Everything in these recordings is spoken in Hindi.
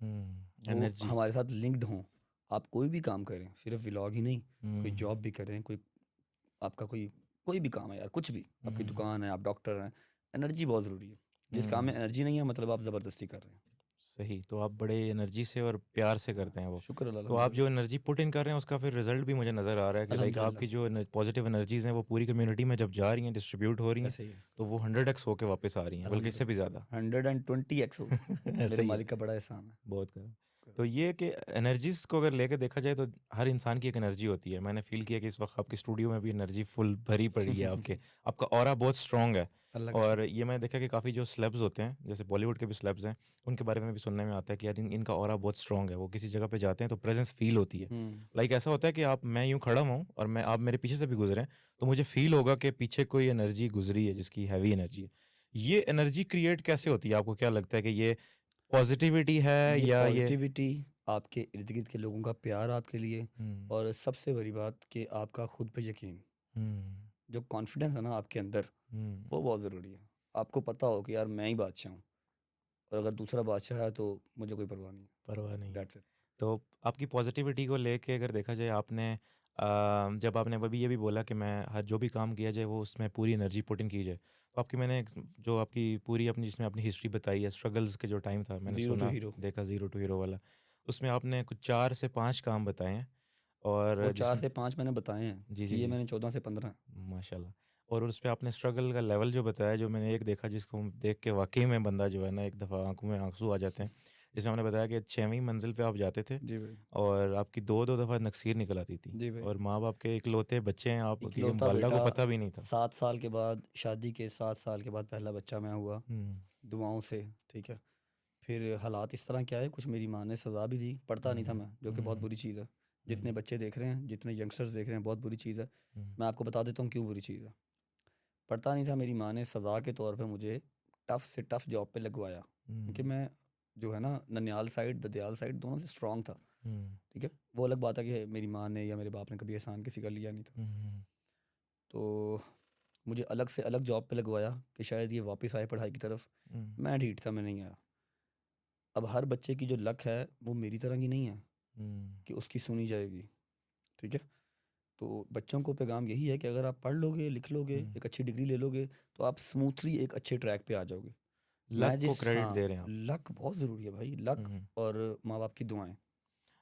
वो एनर्जी। हमारे साथ लिंक्ड हों। आप कोई भी काम करें, सिर्फ व्लॉग ही नहीं, कोई जॉब भी करें, कोई आपका कोई भी काम है यार, कुछ भी, आपकी दुकान है, आप डॉक्टर हैं, एनर्जी बहुत ज़रूरी है। जिस काम में एनर्जी नहीं है मतलब आप ज़बरदस्ती कर रहे हैं। सही। तो आप बड़े एनर्जी से और प्यार से करते हैं वो। शुक्र अल्लाह, तो आप जो अल्हम्दुलिल्लाह। एनर्जी पुट इन कर रहे हैं उसका फिर रिजल्ट भी मुझे नज़र आ रहा है कि लाइक अल्हम्दुलिल्लाह आपकी जो पॉजिटिव एनर्जीज़ हैं वो पूरी कम्युनिटी में जब जा रही हैं, डिस्ट्रीब्यूट हो रही हैं, ऐसे ही है। तो वो 100x होके वापस आ रही हैं, बल्कि इससे भी ज़्यादा। अल्हम्दुलिल्लाह 120x होगी। ऐसा मेरे ही है। मालिक का बड़ा एहसान है। बहुत करो। तो ये कि एनर्जीज़ को अगर लेके देखा जाए तो हर इंसान की एक एनर्जी होती है। मैंने फ़ील किया कि इस वक्त आपके स्टूडियो में भी एनर्जी फुल भरी पड़ी है आपके। आपका ऑरा बहुत स्ट्रॉन्ग है। अल्लाह का और शुक्र। ये मैंने देखा कि काफ़ी जो सेलेब्स होते हैं, जैसे बॉलीवुड के भी सेलेब्स हैं, उनके बारे में भी सुनने में आता है कि यार इनका ऑरा बहुत स्ट्रॉन्ग है। वो किसी जगह पे जाते हैं तो प्रेजेंस फ़ील होती है। लाइक ऐसा होता है कि मैं यूँ खड़ा हूँ और आप मेरे पीछे से भी गुजरें, तो मुझे फ़ील होगा कि पीछे कोई एनर्जी गुजरी है जिसकी हैवी एनर्जी है। ये एनर्जी क्रिएट कैसे होती है? आपको क्या लगता है कि ये पॉजिटिविटी है ये या ये पॉजिटिविटी, आपके इर्द गिर्द के लोगों का प्यार आपके लिए, हुँ, और सबसे बड़ी बात कि आपका खुद पे यकीन, हुँ, जो कॉन्फिडेंस है ना आपके अंदर, हुँ, वो बहुत ज़रूरी है। आपको पता हो कि यार मैं ही बादशाह हूँ, और अगर दूसरा बादशाह है तो मुझे कोई परवाह नहीं है। परवाह नहीं है। That's it. तो आपकी पॉजिटिविटी को लेके अगर देखा जाए आपने जब आपने अभी ये भी बोला कि मैं हर जो भी काम किया जाए वो उसमें पूरी एनर्जी पुट इन की जाए। तो आपकी मैंने जो आपकी पूरी अपनी जिसमें अपनी हिस्ट्री बताई है, स्ट्रगल्स के जो टाइम था मैंने ज़ीरो टू सुना, हीरो। देखा ज़ीरो टू हीरो वाला, उसमें आपने कुछ 4 से 5 काम बताए हैं वो और 4 जिसमें से 5 मैंने बताए हैं, जी, जी, किए जी। मैंने 14 से 15 हैं। माशाल्लाह। और उस पे आपने स्ट्रगल का लेवल जो बताया, जो मैंने एक देखा जिसको देख के वाक़ई में बंदा जो है ना एक दफ़ा आँखों में आँसू आ जाते हैं। जिसमें आपने बताया कि 6वीं मंज़िल पे आप जाते थे जी भाई। और आपकी 2-2 दफ़ा नक्सीर निकल आती थी जी भाई। और माँ-बाप के इकलौते बच्चे हैं आप, कि इकलौता वालिदा बेटा, को पता भी नहीं था। 7 साल के बाद, शादी के 7 साल के बाद पहला बच्चा मैं हुआ, हुँ, दुआओं से, ठीक है। फिर हालात इस तरह क्या है, कुछ मेरी माँ ने सज़ा भी दी, पढ़ता नहीं था हुँ, मैं, जो कि बहुत हुँ, बुरी चीज़ है। जितने हुँ, बच्चे देख रहे हैं, जितने यंगस्टर्स देख रहे हैं, बहुत बुरी चीज़ है। हुँ, मैं आपको बता देता हूँ क्यों बुरी चीज़ है। पढ़ता नहीं था, मेरी माँ ने सज़ा के तौर पे मुझे टफ़ से टफ़ जॉब पे लगवाया, क्योंकि हुँ, मैं जो है ना ननिहाल साइड, ददयाल साइड दोनों से स्ट्रॉन्ग था, हुँ, ठीक है। वो अलग बात है कि मेरी माँ ने या मेरे बाप ने कभी एहसान किसी का लिया नहीं था। हुँ, तो मुझे अलग से अलग जॉब पे लगवाया कि शायद ये वापस आए पढ़ाई की तरफ। हुँ, मैं ढीठ था, मैं नहीं आया। अब हर बच्चे की जो लक है वो मेरी तरह की नहीं है हुँ, कि उसकी सुनी जाएगी, ठीक है। तो बच्चों को पैगाम यही है कि अगर आप पढ़ लोगे, लिख लोगे, हुँ। एक अच्छी डिग्री ले लोगे, तो आप स्मूथली एक अच्छे ट्रैक पे आ जाओगे। लक मैं को जिस क्रेडिट दे हाँ, रहे हैं आप। लक बहुत ज़रूरी है भाई, हुँ, लक हुँ। और माँ बाप की दुआएं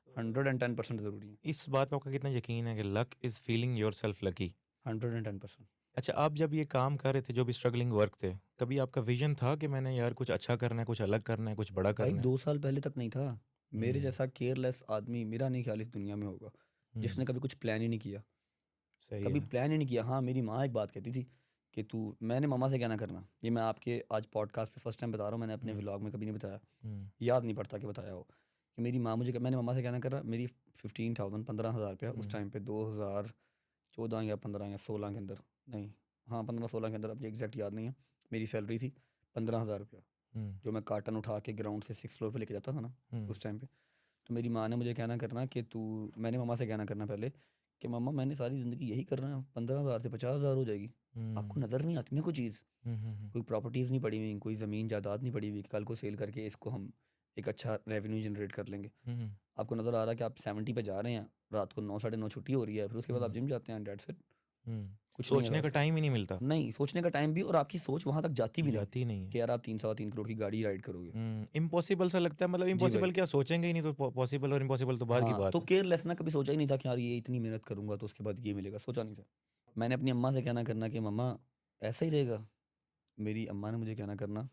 110% ज़रूरी हैं। इस बात पे आपका कितना यकीन है कि luck is feeling yourself lucky? 110%। अच्छा, आप जब ये काम कर रहे थे, जो भी स्ट्रगलिंग वर्क थे, कभी आपका विज़न था कि मैंने यार कुछ अच्छा करना है, कुछ अलग करना है, कुछ बड़ा भाई करना है? 2 साल पहले तक नहीं था। मेरे हुँ, जैसा केयरलेस आदमी मेरा नहीं ख्याल इस दुनिया में होगा, हुँ, जिसने कभी कुछ प्लान ही नहीं किया। सही कभी है। प्लान ही नहीं किया। हाँ, मेरी माँ एक बात कहती थी कि तू, मैंने मम्मा से क्या ना करना, ये मैं आपके आज पॉडकास्ट पे फर्स्ट टाइम बता रहा हूँ, मैंने अपने हुँ, व्लॉग में कभी नहीं बताया, हुँ, याद नहीं पड़ता कि बताया हो। कि मेरी माँ मुझे, मैंने मम्मा से क्या ना करा, मेरी 15,000 15,000 रुपया उस हुँ, टाइम पे 2014 या 15 या 16 के अंदर, नहीं, हाँ 15-16 के अंदर, अब ये एग्जैक्ट याद नहीं है, मेरी सैलरी थी 15,000 रुपया, हुँ, जो मैं कार्टन उठा के ग्राउंड से 6 फ्लोर पे लेके जाता था ना हुँ, उस टाइम पे। तो मेरी माँ ने मुझे कहना करना कि तू, मैंने मम्मा से कहना करना पहले कि मम्मा मैंने सारी ज़िंदगी यही करना है, 15,000 से 50,000 हो जाएगी। आपको हुँ, नज़र नहीं आती ना कोई चीज़, हुँ, हुँ, हुँ, कोई प्रॉपर्टीज़ नहीं पड़ी हुई, कोई ज़मीन जायदाद नहीं पड़ी हुई कि कल को सेल करके इसको हम एक अच्छा रेवेन्यू जनरेट कर लेंगे। हुँ, हुँ, आपको नज़र आ रहा है कि आप 70 पे जा रहे हैं, रात को 9 साढ़े 9 छुट्टी हो रही है, फिर उसके बाद आप हुँ, जिम जाते हैं, डेट्स इट। हुँ। कुछ नहीं है सोचने का बस। टाइम ही नहीं मिलता, नहीं, सोचने का टाइम भी, और आपकी सोच वहाँ तक जाती भी नहीं जाती ही नहीं है। कि यार आप 3 सवा 3 करोड़ की गाड़ी राइड करोगे। इम्पॉसिबल सा लगता है, मतलब जी भाई। इम्पॉसिबल क्या सोचेंगे ही नहीं तो पॉसिबल और इम्पॉसिबल तो बाद की हाँ, बात तो है। केयरलेस ना, कभी सोचा ही नहीं था कि यार ये इतनी मेहनत करूँगा तो उसके बाद ये मिलेगा, सोचा नहीं था। मैंने अपनी अम्मा से कहना करना कि मम्मा ऐसा ही रहेगा। मेरी अम्मा ने मुझे कहना करना,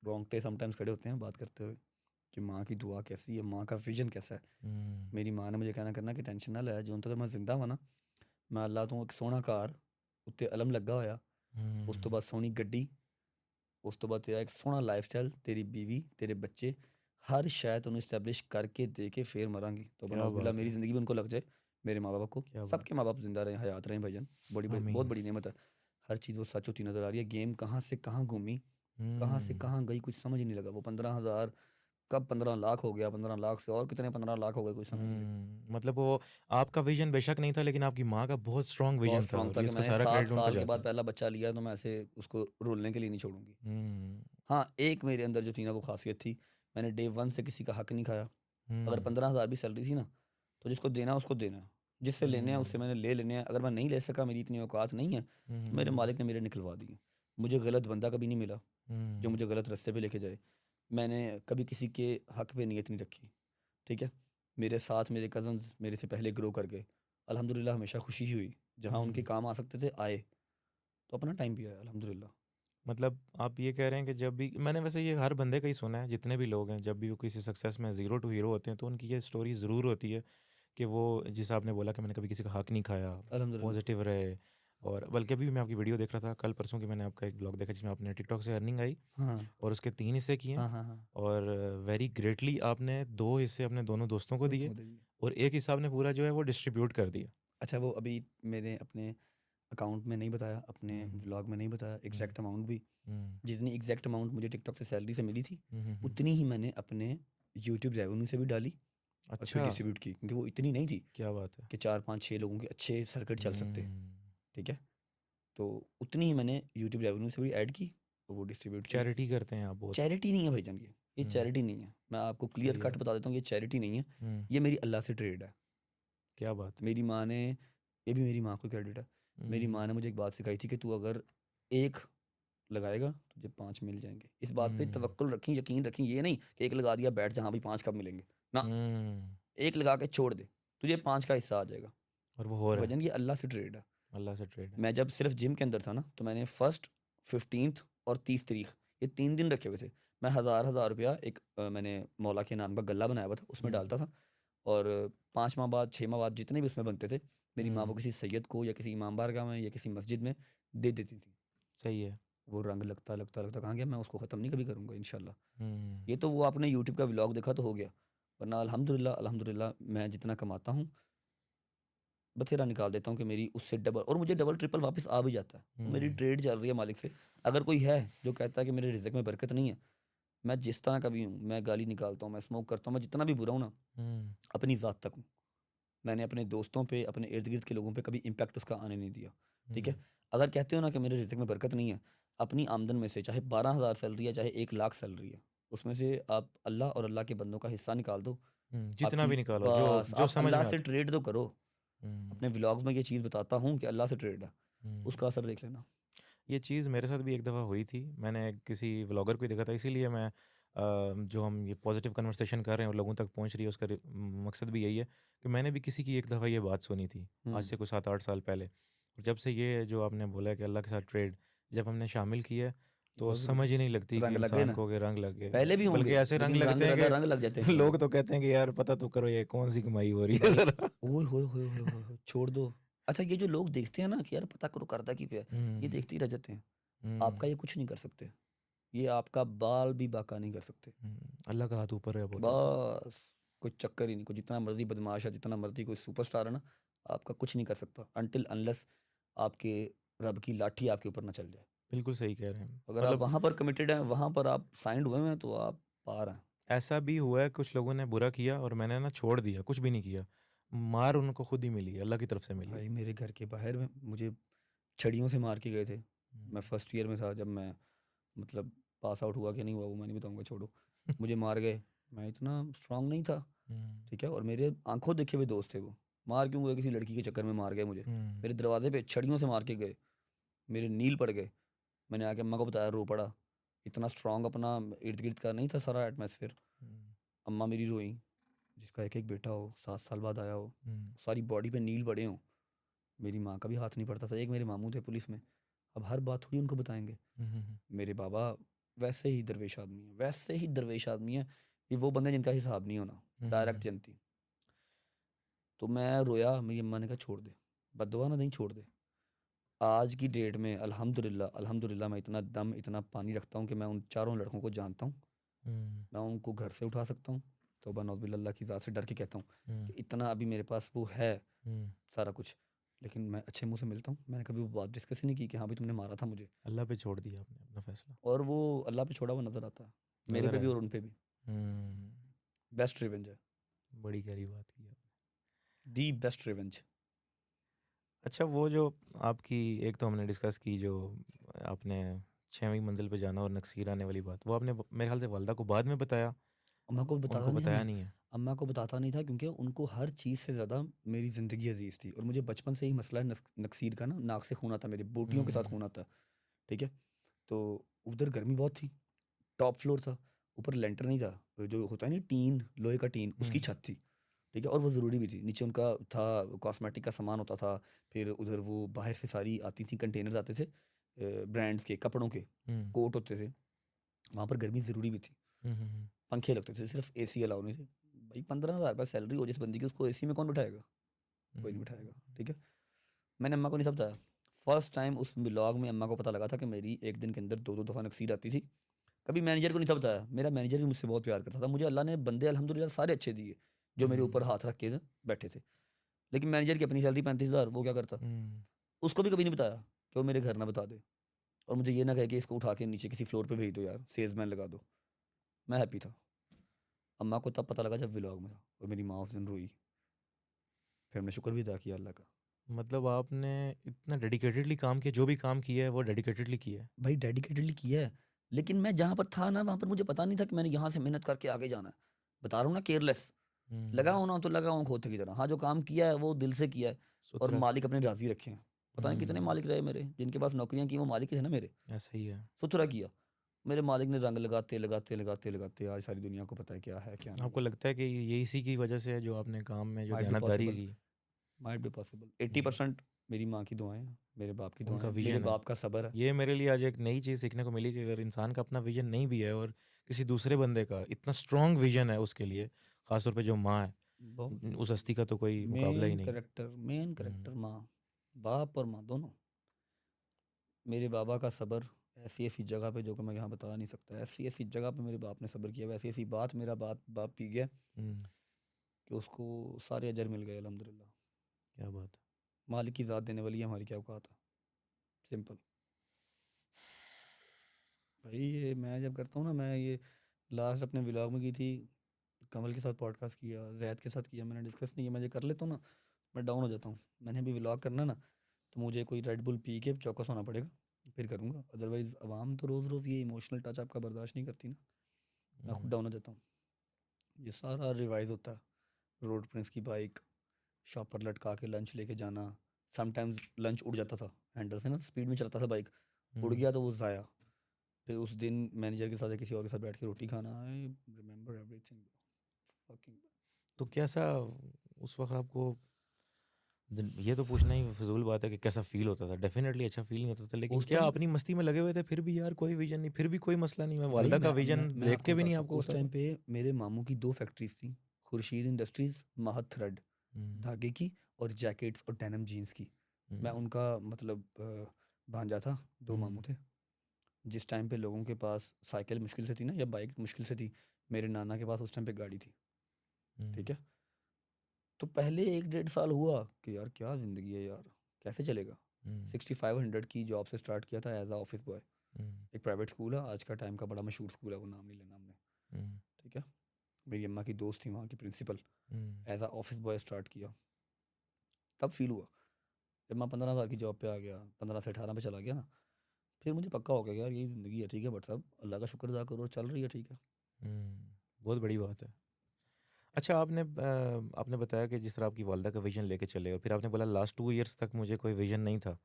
रोंगटे समटाइम्स खड़े होते हैं बात करते हुए, कि माँ की दुआ कैसी है, माँ का विजन कैसा है। हुँ, मेरी माँ ने मुझे कहना करना कि टेंशन ना ले, जो तक मैं जिंदा हुआ ना, मैं अल्लाह तू एक सोहना घर उत्ते अलम लगा होया, उस तो हुँ, बाद सोहनी गड्डी, उस तो बाद तेरा एक सोहना लाइफस्टाइल, तेरी बीवी, तेरे बच्चे, हर शय तैनूं इस्टैबलिश करके दे के फिर मरांगी। तो क्या बनाउज़ुबिल्लाह बात मेरी है! ज़िंदगी में उनको लग जाए, मेरे माँ-बाप को, क्या बात सबके माँ-बाप ज़िंदा रहें, हयात रहें भाईजान, बहुत आमीन। बड़ी नेमत है। हर चीज़ वो सच होती नज़र आ रही है। गेम कहाँ से कहाँ घूमी, कहाँ से हुँ, कहाँ गई, कुछ समझ ही नहीं लगा। वो 15,000 कब 15 लाख हो गया, 15 लाख से और कितने 15 लाख हो गए, कोई समझ नहीं लगी। मतलब वो आपका विज़न बेशक नहीं था, लेकिन आपकी माँ का बहुत स्ट्रॉन्ग बहुत विज़न था स्ट्रॉन्ग और था ये कि इसका मैंने सारा 7 क्रेडिट उन पे साल के जाता बाद है। पहला बच्चा लिया, तो मैं ऐसे उसको रुलने के लिए नहीं छोड़ूँगी। हुँ, हाँ, एक मेरे अंदर जो थी ना वो ख़ासियत थी, मैंने डे 1 से किसी का हक नहीं खाया। अगर हम्म 15,000 भी सैलरी थी ना, तो जिसको देना है उसको देना है, जिससे लेने हैं उससे हम्म मैंने ले लेने हैं। अगर मैं नहीं ले सका, मेरी इतनी औकात नहीं है, तो मेरे हम्म मालिक ने मेरे निकलवा दिए। मुझे गलत बंदा कभी नहीं मिला जो हम्म मुझे गलत रास्ते पे लेके जाए। मैंने कभी किसी के हक पे नीयत नहीं रखी, ठीक है। मेरे साथ मेरे कज़न्स मेरे से पहले ग्रो कर गए, अल्हम्दुलिल्लाह हमेशा खुशी ही हुई। जहाँ उनके हम्म। काम आ सकते थे आए, तो अपना टाइम भी आया अल्हम्दुलिल्लाह। मतलब आप ये कह रहे हैं कि जब भी मैंने वैसे ये हर बंदे का ही सुना है, जितने भी लोग हैं जब भी वो किसी सक्सेस में ज़ीरो टू हीरो होते हैं तो उनकी ये स्टोरी ज़रूर होती है कि वो, जिस आपने बोला कि मैंने कभी किसी का हक नहीं खाया, अल्हम्दुलिल्लाह। पॉजिटिव रहे। और बल्कि अभी भी मैं आपकी वीडियो देख रहा था कल परसों की, मैंने आपका एक ब्लॉग देखा जिसमें आपने टिकटॉक से अर्निंग आई हाँ, और उसके 3 हिस्से किए हैं। हाँ, हाँ, हाँ। और वेरी ग्रेटली आपने 2 हिस्से अपने दोनों दोस्तों को दोस्तों दिए को दे दिए। और एक हिस्सा आपने पूरा जो है वो डिस्ट्रीब्यूट कर दिया। अच्छा, वो अभी मेरे अपने अकाउंट में नहीं बताया, अपने हुँ, व्लॉग में नहीं बताया हुँ, एग्जैक्ट अमाउंट भी। हुँ, जितनी एग्जैक्ट अमाउंट मुझे टिकटॉक से सैलरी से मिली थी, हुँ। उतनी ही मैंने अपने यूट्यूब रेवेन्यू से भी डाली और फिर अच्छा, डिस्ट्रीब्यूट की, क्योंकि वो इतनी नहीं थी क्या बात है! कि 4, 5, 6 लोगों के अच्छे सर्किट चल सकते, हुँ, ठीक है। तो उतनी ही मैंने यूट्यूब रेवेन्यू से भी ऐड की और वो डिस्ट्रीब्यूट की। चैरिटी करते हैं आप बहुत। चैरिटी नहीं है भाईजान, ये हुँ, चैरिटी नहीं है। मैं आपको क्लियर सही कट है। बता देता हूँ, ये चैरिटी नहीं है। हुँ, ये मेरी अल्लाह से ट्रेड है। क्या बात है! मेरी माँ ने, ये भी मेरी माँ को क्रेडिट है। मेरी हुँ, माँ ने मुझे एक बात सिखाई थी कि तू अगर एक लगाएगा तुझे 5 मिल जाएंगे। इस बात पे हुँ, तवक्कुल रखी, यकीन रखी। ये नहीं कि एक लगा दिया बैठ जहाँ भी 5 कब मिलेंगे ना, हुँ, एक लगा के छोड़ दे, तुझे 5 का हिस्सा आ जाएगा। और वो हो तो रहा है, भजन ये अल्लाह से ट्रेड है। अल्लाह से ट्रेड है। मैं जब सिर्फ जिम के अंदर था ना, तो मैंने फर्स्ट 15th और 30 तारीख, ये 3 दिन रखे हुए थे। मैं हज़ार रुपया एक मैंने मौला के नाम का गल्ला बनाया हुआ था, उसमें हुँ, डालता था। और 5 माह बाद 6 माह बाद जितने भी उसमें बनते थे, मेरी माँ वो हुँ, किसी सैयद को या किसी इमाम बारगाह में या किसी मस्जिद में दे देती थी। सही है। वो रंग लगता लगता लगता कहाँ गया, मैं उसको ख़त्म नहीं कभी करूँगा इंशाल्लाह। हुँ, ये तो वो आपने यूट्यूब का व्लॉग देखा तो हो गया, वरना अल्हम्दुलिल्लाह अल्हम्दुलिल्लाह मैं जितना कमाता हूँ बथेरा निकाल देता हूँ कि मेरी उससे डबल, और मुझे डबल ट्रिपल वापस आ भी जाता है। तो मेरी हुँ, ट्रेड चल रही है मालिक से। अगर कोई है जो कहता है कि मेरे रिज़्क में बरकत नहीं है, मैं जिस तरह का भी हूँ, मैं गाली निकालता हूँ, मैं स्मोक करता हूँ, मैं जितना भी बुरा हूँ ना, हुँ, अपनी ज़ात तक हूँ। मैंने अपने दोस्तों पे, अपने इर्द-गिर्द के लोगों पे कभी इम्पैक्ट उसका आने नहीं दिया, ठीक है? हुँ, अगर कहते हो ना कि मेरे रिज़्क में बरकत नहीं है, अपनी आमदन में से चाहे 12,000 सैलरी है, चाहे 1 लाख सैलरी है, उसमें से आप अल्लाह और अल्लाह के बंदों का हिस्सा निकाल दो। हुँ, जितना आपकी भी निकालो जो बस जो आप समझ अल्लाह में से आता है। ट्रेड तो करो। हुँ, अपने व्लॉग्स में ये चीज़ बताता हूँ कि अल्लाह से ट्रेड है, हुँ। उसका असर देख लेना। ये चीज़ मेरे साथ भी एक दफ़ा हुई थी। मैंने किसी व्लॉगर को ही देखा था, इसीलिए मैं जो हम ये पॉज़िटिव कन्वर्सेशन कर रहे हैं और लोगों तक पहुँच रही है, उसका मकसद भी यही है कि मैंने भी किसी की एक दफ़ा ये बात सुनी थी, आज हुँ, से कोई 7-8 साल पहले। और जब से ये जो आपने बोला है कि अल्लाह के साथ ट्रेड जब हमने शामिल किया है, तो बहुत ज़रूरी समझ ही नहीं है। लगती कि रंग लग गए इंसान ना, को, के रंग लग गए। पहले भी बल्कि होंगे, ऐसे रंग लेकिन रंग लगते हैं लगा रंग लग जाते कि हैं एक बार। लोग तो कहते हैं कि यार पता तो करो ये कौन-सी कमाई हो रही है भाई ज़रा। ओए होए होए होए होए होए! छोड़ दो। अच्छा, ये जो लोग देखते हैं ना कि यार पता करो करता क्या है, ये हुँ, देखते ही रह जाते हैं। आपका हुँ, ये कुछ नहीं कर सकते। ये आपका बाल भी बांका नहीं कर सकते। हुँ। अल्लाह का हाथ ऊपर है बहुत ज़्यादा। बस, कोई चक्कर ही नहीं। कोई जितना मर्ज़ी बदमाश है, जितना मर्ज़ी कोई सुपरस्टार है ना, आपका कुछ नहीं कर सकता अनटिल अनलेस आपके रब की लाठी आपके ऊपर ना चल जाए। बिल्कुल सही कह रहे हैं। अगर आप मतलब वहाँ पर कमिटेड हैं, वहाँ पर आप साइंड हुए हुए हैं, तो आप पार हैं। ऐसा भी हुआ है कुछ लोगों ने बुरा किया और मैंने ना छोड़ दिया, कुछ भी नहीं किया। मार उनको खुद ही मिली है, अल्लाह की तरफ से मिली है। भाई मेरे घर के बाहर में मुझे छड़ियों से मार के गए थे। मैं हुँ। फर्स्ट ईयर में था जब मैं, मतलब पास आउट हुआ कि नहीं हुआ वो मैं नहीं बताऊँगा, छोड़ो। मुझे मार गए, मैं इतना स्ट्रॉन्ग नहीं था, हुँ, ठीक है? और मेरे आँखों देखे हुए दोस्त थे वो। मार क्यों गए? किसी लड़की के चक्कर में मार गए मुझे। हुँ, मेरे दरवाज़े पे छड़ियों से मार के गए, मेरे नील पड़ गए। मैंने आके अम्मा को बताया, रो पड़ा। इतना स्ट्रॉन्ग अपना इर्द-गिर्द का नहीं था सारा एटमॉस्फेयर। हुँ, अम्मा मेरी रोईं, जिसका एक-एक बेटा हो, 7 साल बाद आया हो, हुँ, सारी बॉडी पे नील पड़े हों। मेरी माँ का भी हाथ नहीं पड़ता था। एक मेरे मामू थे पुलिस में, अब हर बात थोड़ी उनको बताएँगे। हुँ, हुँ, मेरे बाबा वैसे ही दरवेश आदमी हैं, वैसे ही दरवेश आदमी हैं। ये वो बंदे जिनका हिसाब नहीं होना, डायरेक्ट हुँ, जनती। तो मैं रोया, मेरी अम्मा ने कहा छोड़ दे, बद्दुआ ना दें, छोड़ दे। आज की डेट में अल्हम्दुलिल्लाह अल्हम्दुलिल्लाह मैं इतना दम, इतना पानी रखता हूँ कि मैं उन चारों लड़कों को जानता हूँ। हुँ, मैं उनको घर से उठा सकता हूँ। तौबा नौज़ुबिल्लाह अल्लाह की ज़ात से डर के कहता हूँ हुँ, कि इतना अभी मेरे पास वो है हुँ। सारा कुछ। लेकिन मैं अच्छे मुँह से मिलता हूँ। मैंने कभी वो बात डिस्कस ही नहीं की कि हाँ भाई तुमने मारा था मुझे। अल्लाह पे छोड़ दिया आपने अपना फ़ैसला। और वो अल्लाह पे छोड़ा हुआ नज़र आता है। मेरे नज़र पे भी आया। और उन पे भी। हुँ, बेस्ट रिवेंज है। बड़ी गहरी बात की आपने। The best revenge. अच्छा वो जो आपकी एक तो हमने डिस्कस की जो आपने 6वीं मंज़िल पे जाना और नक्सीर आने वाली बात, वो आपने मेरे ख़्याल से वालिदा को बाद में बताया अम्मा को बताता उनको नहीं था बताया मैं। नहीं है। अम्मा को बताता नहीं था क्योंकि उनको हर चीज़ से ज़्यादा मेरी ज़िंदगी अजीज़ थी, और मुझे बचपन से ही मसला है नक्सीर का ना, नाक से खून आता है, मेरी बोटियों के साथ हुँ, खून आता है, ठीक है? तो उधर गर्मी बहुत थी, टॉप फ्लोर था, ऊपर लेंटर नहीं था, जो होता है ना टीन, लोहे का टीन, उसकी हुँ, छत थी, ठीक है? और वो ज़रूरी भी थी, नीचे उनका था कॉस्मेटिक का सामान होता था, फिर उधर वो बाहर से सारी आती थी, कंटेनर्स आते थे ब्रांड्स के, कपड़ों के, हुँ, कोट होते थे, वहाँ पर गर्मी ज़रूरी भी थी। हुँ, हुँ, हुँ, पंखे लगते थे, सिर्फ एसी अलाउ नहीं थे। भाई 15,000 रुपये सैलरी हो जिस बंदी की, उसको एसी में कौन बिठाएगा? कोई नहीं हुँ, बिठाएगा, ठीक है? मैंने अम्मा को नहीं सब बताया। फर्स्ट टाइम उस व्लॉग में अम्मा को पता लगा था कि मेरी एक दिन के अंदर 2-2 दफ़ा नक्सीर आती थी। कभी मैनेजर को नहीं था बताया। मेरा मैनेजर भी मुझसे बहुत प्यार करता था। मुझे अल्लाह ने बंदे अल्हम्दुलिल्लाह सारे अच्छे दिए, जो मेरे ऊपर हुँ, हाथ रख के बैठे थे। लेकिन मैनेजर की अपनी सैलरी 35,000, वो क्या करता? हुँ, उसको भी कभी नहीं बताया कि वो मेरे घर ना बता दे, और मुझे ये ना कहे कि इसको उठा के नीचे किसी फ्लोर पे भेज दो यार, सेल्समैन लगा दो। मैं हैप्पी था। अम्मा को तब पता लगा जब व्लॉग में था, और मेरी माँ उस दिन रोई। फिर हमने शुक्र भी अदा किया अल्लाह का। मतलब आपने इतना डेडिकेटेडली काम किया, जो भी काम किया है वो डेडिकेटेडली किया है। भाई डेडिकेटेडली किया है, लेकिन मैं जहाँ पर था ना, वहाँ पर मुझे पता नहीं था कि मैंने यहाँ से मेहनत करके आगे जाना है। बता रहा हूँ ना, केयरलेस। लगा हुँ, हूँ ना तो लगा हूँ खोते की तरह। हाँ, जो काम किया है वो दिल से किया है, और सुथरा मालिक अपने राज़ी रखे हैं। पता नहीं कितने हुँ, मालिक रहे मेरे, जिनके पास नौकरियाँ की वो मालिक ही थे ना मेरे। ऐसा ही है। सुथरा किया। मेरे मालिक ने रंग लगाते, लगाते, लगाते, लगाते आज सारी दुनिया को पता है क्या नहीं आपको है। लगता है कि ये इसी की वजह से है जो आपने काम में जो माइट बी दयानतदारी पॉसिबल, की? Might be possible. हुँ, 80% मेरी माँ की दुआएँ हैं, मेरे बाप की दुआएँ उनका हैं, मेरे विज़न है। बाप का सब्र है। ये मेरे लिए आज एक नई चीज़ सीखने को मिली कि अगर इंसान का अपना विज़न नहीं भी है और किसी दूसरे बंदे का इतना स्ट्रॉन्ग विज़न है उसके लिए, ख़ास तौर पे जो माँ है, बहुत उस हस्ती का तो कोई मुकाबला ही नहीं। मेन हुँ, कैरेक्टर माँ, बाप और माँ दोनों। मेरे बाबा का सब्र ऐसी-ऐसी जगह पे जो कि मैं यहाँ बता नहीं सकता। ऐसी-ऐसी जगह पे मेरे बाप ने सब्र किया, वैसी-ऐसी बात मेरा बाप पी गया हुँ, कि उसको सारे अजर मिल गए अल्हम्दुलिल्लाह। क्या बात है। मालिक की ज़ात देने वाली है, हमारी क्या औकात है। सिंपल। भाई ये मैं जब करता हूँ ना, मैं ये लास्ट अपने व्लॉग में की थी, कमल के साथ पॉडकास्ट किया, ज़ैद के साथ किया, मैंने डिस्कस नहीं किया। मैं ये कर लेता हूँ ना, मैं डाउन हो जाता हूँ। मैंने भी व्लॉग करना ना, तो मुझे कोई रेड बुल पी के चौकस होना पड़ेगा, फिर करूँगा। अदरवाइज़ अवाम तो रोज़-रोज़ ये इमोशनल टच आपका बर्दाश्त नहीं करती ना, मैं खुद हुँ, डाउन हो जाता हूँ। ये सारा रिवाइज़ होता है। रोड प्रिंस की बाइक, शॉप पर लटका के लंच लेके जाना। समटाइम्स लंच उड़ जाता था हैंडल से ना, स्पीड में चलाता था बाइक, उड़ हुँ। गया तो वो ज़ाया। फिर उस दिन मैनेजर के साथ या किसी और के साथ बैठ के रोटी खाना। I remember everything. फकिंग तो कैसा उस वक़्त आपको ये तो पूछना ही फ़िज़ूल बात है कि कैसा फ़ील होता था? डेफ़िनेटली अच्छा फ़ील नहीं होता था, लेकिन उस क्या टाइम अपनी मस्ती में लगे हुए थे फिर भी यार कोई विज़न नहीं, फिर भी कोई मसला नहीं, मैं भाई वालिदा का मैं विज़न मैं देख आपको के भी नहीं बताता हूँ, आपको उस होता टाइम था? पे मेरे मामू की 2 फैक्ट्रीज़ थी, खुर्शीद इंडस्ट्रीज़, महत थ्रेड, हुँ, धागे की, और जैकेट्स और डेनिम जीन्स की। मैं हुँ, उनका मतलब भांजा था, 2 मामू हुँ, थे। जिस टाइम पे लोगों के पास साइकिल मुश्किल से थी ना, या बाइक मुश्किल से थी, मेरे नाना के पास उस टाइम पे गाड़ी थी, हुँ, ठीक है? तो पहले 1 डेढ़ साल हुआ कि यार क्या ज़िंदगी है यार, कैसे चलेगा? हुँ, 6500 की जॉब से स्टार्ट किया था एज़ अ ऑफ़िस बॉय। हुँ, एक प्राइवेट स्कूल है, आज का टाइम का बड़ा मशहूर स्कूल है, वो नाम नहीं लेना हमने, हुँ, ठीक है? मेरी अम्मा की दोस्त थी वहाँ की प्रिंसिपल, हुँ, as a office boy start किया। तब फ़ील हुआ, जब मैं 15,000 की जॉब पे आ गया, 15 से 18 पे चला गया ना, फिर मुझे पक्का हो गया कि यार यही ज़िंदगी है, ठीक है? बट साहब अल्लाह का शुक्र अदा करो, चल रही है, ठीक है? हुँ, बहुत बड़ी बात है। अच्छा आपने बताया कि जिस तरह आपकी वालिदा का विज़न लेके चले और फिर आपने बोला लास्ट 2 इयर्स तक मुझे कोई विज़न नहीं था।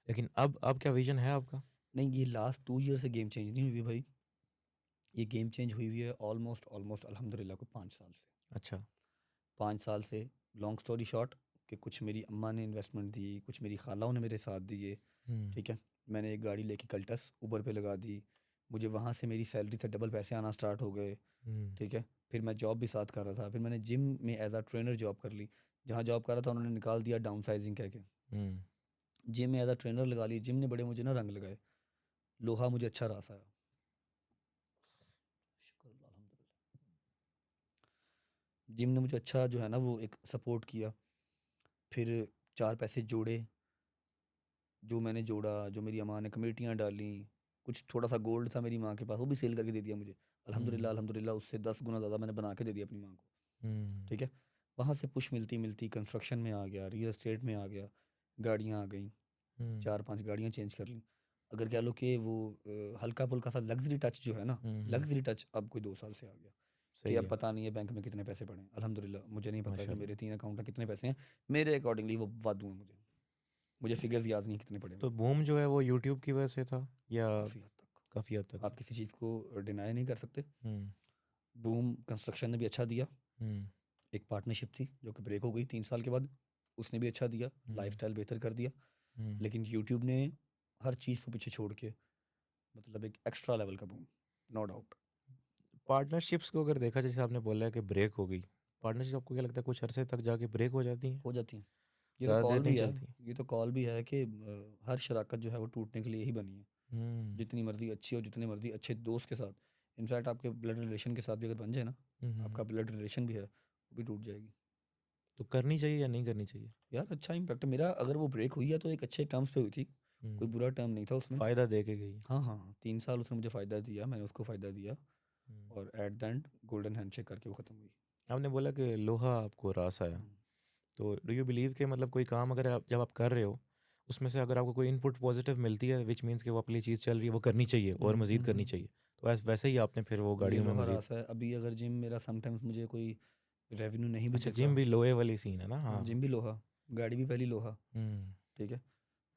लेकिन अब क्या विज़न है आपका? नहीं, ये लास्ट 2 ईयर से गेम चेंज नहीं हुई भाई। ये गेम चेंज हुई है ऑलमोस्ट अल्हम्दुलिल्लाह को 5 साल से। अच्छा। 5 साल से, लॉन्ग स्टोरी शॉर्ट, कि कुछ मेरी अम्मा ने इन्वेस्टमेंट दी, कुछ मेरी खालाओं ने मेरे साथ दिए, हुँ, ठीक है? मैंने एक गाड़ी लेके कल्टस उबर पे लगा दी। मुझे वहाँ से मेरी सैलरी से डबल पैसे आना स्टार्ट हो गए, हुँ, ठीक है? फिर मैं जॉब भी साथ कर रहा था। फिर मैंने जिम में एज़ अ ट्रेनर जॉब कर ली। जहाँ जॉब कर रहा था उन्होंने निकाल दिया डाउनसाइज़िंग कह के। हुँ, जिम में एज़ अ ट्रेनर लगा ली। जिम ने बड़े मुझे ना रंग लगाए। लोहा मुझे अच्छा रास आया। शुक्र अल्लाह अल्हम्दुलिल्लाह। जिम ने मुझे अच्छा जो है ना वो एक सपोर्ट किया। फिर 4 पैसे जोड़े, जो मैंने जोड़ा, जो मेरी अम्मा ने कमेटियाँ डालीं, कुछ थोड़ा-सा गोल्ड था मेरी माँ के पास, वो भी सेल करके दे दिया मुझे। हुँ, अल्हम्दुलिल्लाह उससे 10 गुना ज़्यादा मैंने बना के दे दिया अपनी माँ को, हुँ, ठीक है? वहाँ से पुश मिलती-मिलती कंस्ट्रक्शन में आ गया, रियल एस्टेट में आ गया, गाड़ियाँ आ गईं, हुँ, 4-5 गाड़ियाँ चेंज कर लीं। अगर कह लो कि वो हल्का-फुल्का सा लग्ज़री टच जो है ना, हुँ, हुँ, लग्ज़री टच अब कोई 2 साल से आ गया। सही कि अब है। पता नहीं है बैंक में कितने पैसे पड़े हैं। अल्हम्दुलिल्लाह मुझे नहीं पता कि माशाल्लाह। मेरे 3 अकाउंट में कितने पैसे हैं। मेरे अकॉर्डिंगली वो वादू हैं मुझे। मुझे फिगर्स याद नहीं कितने पड़े तो मेरे। बूम जो है वो यूट्यूब की वजह से था या काफ़ी हद तक। काफ़ी हद तक आप था? किसी चीज़ को डिनाई नहीं कर सकते। हुँ, बूम कंस्ट्रक्शन ने भी अच्छा दिया। हुँ, एक पार्टनरशिप थी जो कि ब्रेक हो गई 3 साल के बाद। उसने भी अच्छा दिया, हुँ, लाइफ़स्टाइल बेहतर कर दिया। हुँ। लेकिन यूट्यूब ने हर चीज़ को पीछे छोड़ के मतलब एक एक्स्ट्रा लेवल का बूम, नो डाउट। पार्टनरशिप्स को अगर देखा जैसे आपने बोला है कि ब्रेक हो गई, पार्टनरशिप आपको क्या लगता है कुछ अरसे तक जाके ब्रेक हो जाती हैं? हो जाती हैं। ये तो ज़्यादा देर कॉल नहीं भी है। चलती? ये तो कॉल भी है कि हर शराकत जो है वो टूटने के लिए ही बनी है। हुँ, जितनी मर्ज़ी अच्छी हो, जितने मर्ज़ी अच्छे दोस्त के साथ, इनफैक्ट आपके ब्लड रिलेशन के साथ भी अगर बन जाए ना, हुँ, हुँ, हुँ। आपका ब्लड रिलेशन भी है, वो भी टूट जाएगी। तो करनी चाहिए या नहीं करनी चाहिए? यार अच्छा इम्पैक्ट मेरा अगर वो ब्रेक हुई है तो एक अच्छे टर्म्स पे हुई थी। कोई हुँ, बुरा टर्म नहीं था उसमें। फ़ायदा दे के गई। हाँ, हाँ, हाँ, 3 साल उसने मुझे फ़ायदा दिया, मैंने उसको फ़ायदा दिया हुँ। और at the end golden handshake करके वो ख़त्म हुई। आपने बोला कि लोहा आपको रास आया, हुँ, तो डू यू बिलीव कि मतलब कोई काम अगर आप जब आप कर रहे हो, उसमें से अगर आपको कोई इनपुट पॉजिटिव मिलती है व्हिच मीन्स कि वो आपके लिए चीज़ चल रही है, वो करनी चाहिए और हुँ, मज़ीद हुँ, करनी हुँ। चाहिए। तो वैसे ही आपने फिर वो ये गाड़ियों में लोहा मज़ीद रास है। अभी अगर जिम मेरा समटाइम्स मुझे कोई रेवेन्यू नहीं भी अच्छा देता। जिम भी लोहे वाली सीन है ना? हाँ, हाँ। जिम भी लोहा, गाड़ी भी पहली लोहा, हुँ, ठीक है?